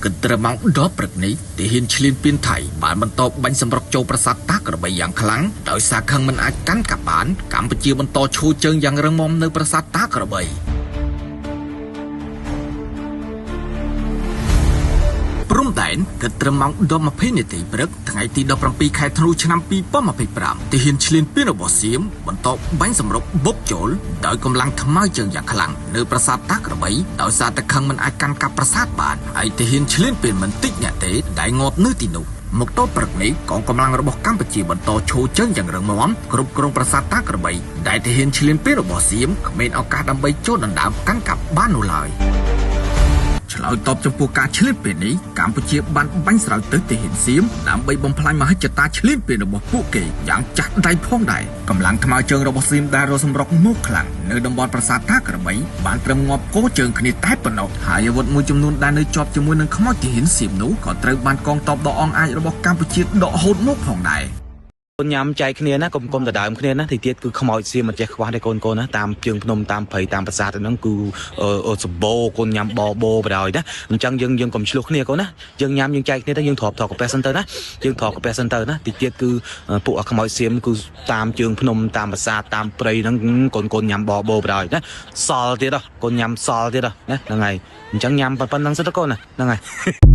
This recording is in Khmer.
គិតត្រឹមម៉ោង10ព្រឹកនេះទាហានឈ្លានពានថៃបានបន្តបាញ់សម្រុកចូលប្រាសាទតាក្របីយ៉ាងខ្លាំងដោយសារខឹងមិនអាចកាន់កាប់បានកម្ពុជាបន្តឈរជើងយ៉ាងរឹងមាំនៅប្រាសាទតាក្របីព្រំដែនគិតត្រឹមម៉ោង10:20នាទីព្រឹកថ្ងៃទី17ខែធ្នូឆ្នាំ2025ទាហានឈ្លានពានរបស់សៀមបន្តបាញ់សម្រុកបុកចូលដោយកម្លាំងថ្មើរជើងយ៉ាងខ្លាំងនៅប្រាសាទតាក្របីដោយសារតែខឹងមិនអាចកាន់កាប់ប្រាសាទបានហើយទាហានឈ្លានពានមិនតិចអ្នកទេដែលងាប់នៅទីនោះមកទល់ព្រឹកនេះកងកម្លាំងរបស់កម្ពុជាបន្តឈរជើងយ៉ាងរឹងមាំគ្រប់គ្រងប្រាសាទតាក្របីដែលទាហានឈ្លានពានរបស់សៀមគ្មានឱកាសដើម្បីចូលដណ្ដើមកាន់កាប់បាននោះឡើយឆ្លើយតបចំពោះការឈ្លានពាននេះកម្ពុជាបានបាញ់ស្រោចទៅទាហានសៀមដើម្បីបំផ្លាញមហិច្ឆតាឈ្លានពានរបស់ពួកគេយ៉ាងចាស់ដៃផងដែរកម្លាំងថ្មើរជើងរបស់សៀមដែលរស់សម្រុកមកខ្លាំងនៅតំបន់ប្រាសាទតាក្របីបានត្រឹមងាប់កោជើងគ្នាតែប៉ុណ្ណោះហើយអាវុធមួយចំនួនដែលនៅជាប់ជាមួយនឹងខ្មោចទាហានសៀមនោះក៏ត្រូវបានកងទ័ពដ៏អង់អាចរបស់កម្ពុជាដកហូតមកផងដែរញ៉ាំចែកគ្នាណាកុំដដើមគ្នាណាទីទៀតគឺខ្មោចសៀមមិនចេះខ្វះទេកូនណាតាមជើងភ្នំតាមព្រៃតាមប្រាសាទហ្នឹងគឺសម្បូរកូនញ៉ាំបបោបណ្ដោយណាអញ្ចឹងយើងកុំឆ្លោះគ្នាកូនណាយើងញ៉ាំយើងចែកគ្នាទៅយើងទ្របថកកាពះសិនទៅណាយើងទ្របកាពះសិនទៅណាទីទៀតគឺពួកខ្មោចសៀមគឺតាមជើងភ្នំតាមប្រាសាទតាមព្រៃហ្នឹងកូនញ៉ាំបបោបណ្ដោយណាសល់ទៀតកូនញ៉ាំសល់ទៀតណាហ្នឹងហើយអញ្ចឹងញ៉ាំប៉ុណ្្នឹងសិនទៅកូនណាហ្នឹងហើយ